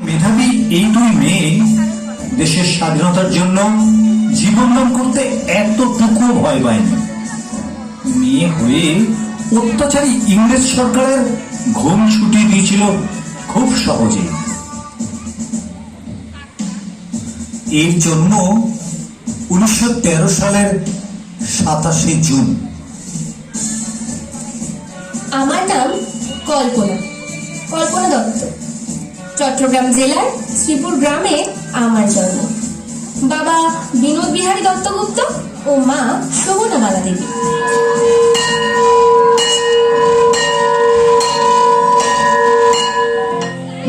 মেধাবী এই দুই মেয়ে দেশের স্বাধীনতার জন্য জীবন দান করতে এতটুকু ভয় পায়নি। মেয়ে হয়ে অত্যাচারী ইংরেজ সরকারের ঘুম ছুটি দিয়েছিল খুব সহজে। এর জন্য 1913 সালের 27শে জুন। আমার নাম কল্পনা দত্ত। চট্টগ্রাম জেলার শ্রীপুর গ্রামে আমার জন্ম। বাবা বিনোদ বিহারী দত্তগুপ্ত ও মা শোভনাবালা দেবী।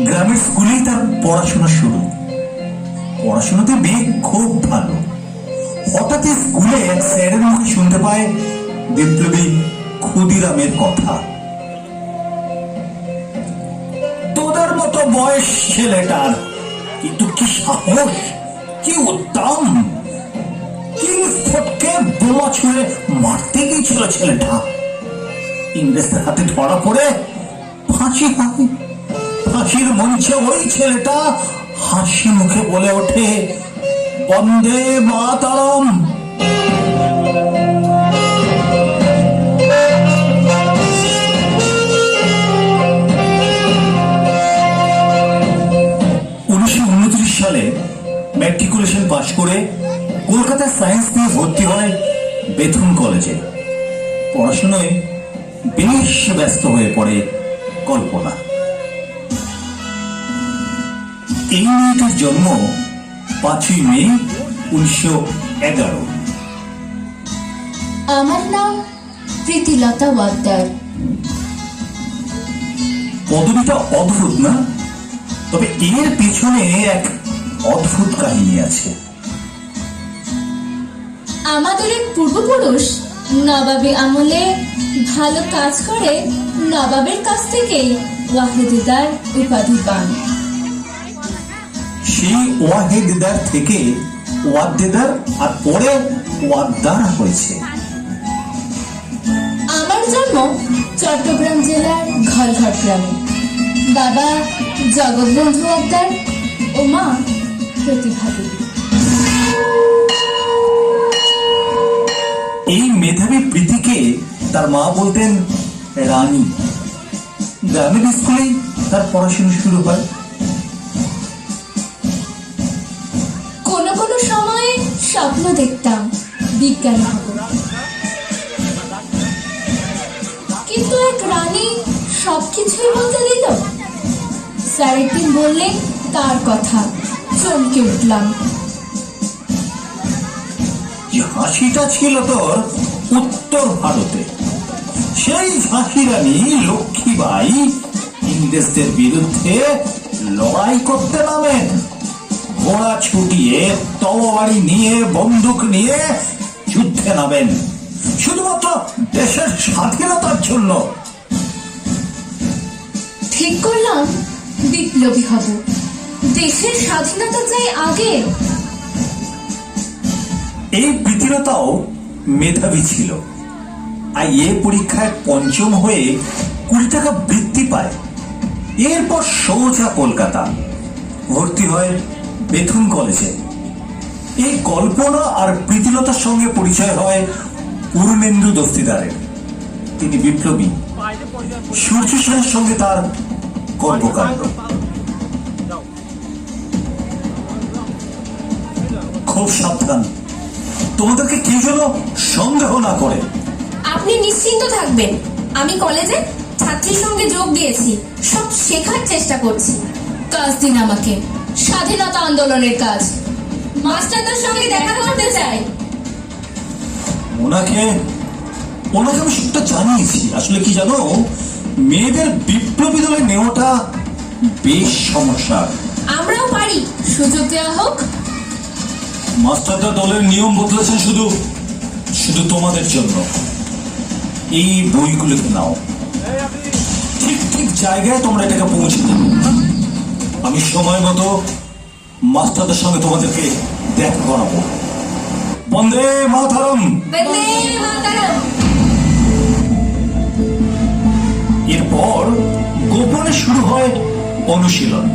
গ্রামের স্কুলেই তার পড়াশোনা শুরু। পড়াশোনাতে মেয়ে খুব ভালো। হঠাৎ স্কুলে এক স্যারের মুখে শুনতে পায় বিপ্লবী ক্ষুদিরামের কথা। তোদের মতো বয়স ছেলেটার, কিন্তু কি সাহস, কি উদ্যম! কিংসফোর্ডকে বোমা ছুঁড়ে মারতে গিয়েছিল ছেলেটা। ইংরেজদের হাতে ধরা পড়ে ফাঁসি হয়। ফাঁসির মঞ্চে ওই ছেলেটা হাসি মুখে বলে ওঠে, বন্দে মাতরম। সালে ম্যাট্রিকুলেশন পাশ করে কলকাতায় সায়েন্স নিয়ে ভর্তি হয় বেথুন কলেজে। পড়াশোনায় বেশ ব্যস্ত হয়ে পড়ে কল্পনা। এই মেয়েটির জন্ম 5ই মে 1911। আমার নাম প্রীতিলতা ওয়াদ্দার। পদবিটা অদ্ভুত না? তবে এর পিছনে এক অদ্ভুত কাহিনী আছে। আমাদের এক পূর্বপুরুষ নবাবী আমলে ভালো কাজ করে নবাবের কাছ থেকে ওয়াহেদার উপাধি পান। সেই ওয়াহেদার থেকে ওয়াদ্দেদার আর পরে ওয়াদ্দার হয়েছে। আমার জন্ম চট্টগ্রাম জেলার ঘরঘট গ্রামে। বাবা জগৎবন্ধু ওয়াদ্দার ও মা প্রতিভা দেবী। এই মেধাবী প্রীতিকে তার মা বলতেন রানী। গ্রামের স্কুলেই তার পড়াশোনা শুরু হয়। কোনো কোনো সময় স্বপ্ন দেখতাম বিজ্ঞানী হব, কিন্তু এক রানী সবকিছুই বলতে দিল। স্যার একদিন বললেন তার কথা, চমকে উঠলাম। যে হাসিটা ছিল তোর উত্তর ভারতে। সেই ঝাঁসি রানী লক্ষ্মীবাই ইংরেজদের বিরুদ্ধে লড়াই করতে নামেন। ঘোড়া ছুটিয়ে, তরবারি নিয়ে, বন্দুক নিয়ে যুদ্ধে নামেন, শুধুমাত্র দেশের স্বাধীনতার জন্য। ঠিক করলাম বিপ্লবী হব, দেশের স্বাধীনতা চাই আগে। এই প্রীতিলতাও মেধাবী ছিল। আইএ পরীক্ষায় পঞ্চম হয়ে 20 টাকা বৃত্তি পায়। এরপর সোজা কলকাতা ভর্তি হয় বেথুন কলেজে। এই কল্পনা আর প্রীতিলতার সঙ্গে পরিচয় হয় পূর্ণেন্দু দস্তিদারের। তিনি বিপ্লবী। সূর্য সেনের সঙ্গে তার কর্মকাণ্ড। খুব সাবধান, তোমাদেরকে কি যেন সন্দেহ না করে। আপনি নিশ্চিন্ত থাকবেন, আমি কলেজে ছাত্রীর সঙ্গে যোগ দিয়েছি, সব শেখার চেষ্টা করছি। কাজ দিন আমাকে, স্বাধীনতা আন্দোলনের কাজ। মাস্টারদের সঙ্গে দেখা করতে চাই। ওনাকে আমি সবটা জানিয়েছি। আসলে কি জানো, মেয়েদের বিপ্লবী দলে নেওয়াটা বেশ সমস্যা। আমরাও পারি, সুযোগ দেওয়া হোক। মাস্টারদা দলের নিয়ম বদলেছেন শুধু তোমাদের জন্য। এই বইগুলোকে নাও, ঠিক ঠিক জায়গায় তোমরা এটাকে পৌঁছে দেবে। আমি সময় মতো মাস্টারদের সঙ্গে তোমাদেরকে দেখা করাবো। বন্দে মাতরম। এরপর গোপনে শুরু হয় অনুশীলন।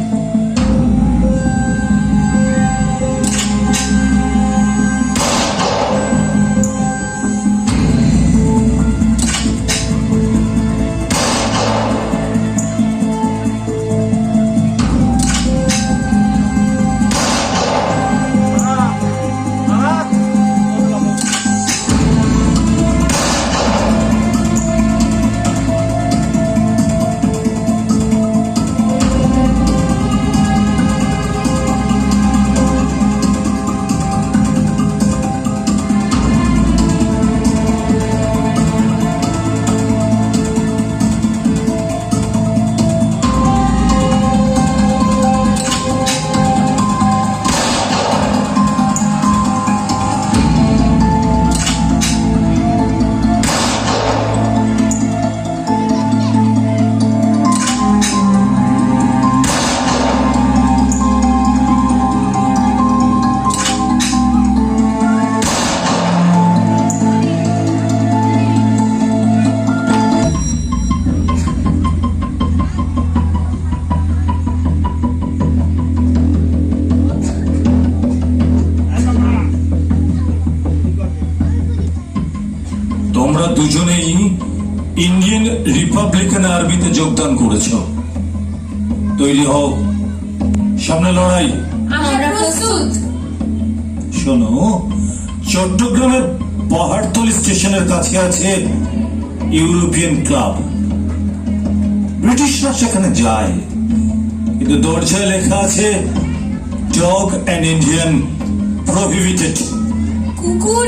দুজনেই ইন্ডিয়ান রিপাবলিকান আর্মিতে যোগদান করেছ। তৈরি হও, সামনে লড়াই। আমরা প্রস্তুত। শোনো, চট্টগ্রামের পাহাড়তলি স্টেশনের কাছে আছে ইউরোপিয়ান ক্লাব। ব্রিটিশরা সেখানে যায়, কিন্তু দরজায় লেখা আছে ডগ অ্যান্ড ইন্ডিয়ান প্রহিবিটেড। কুকুর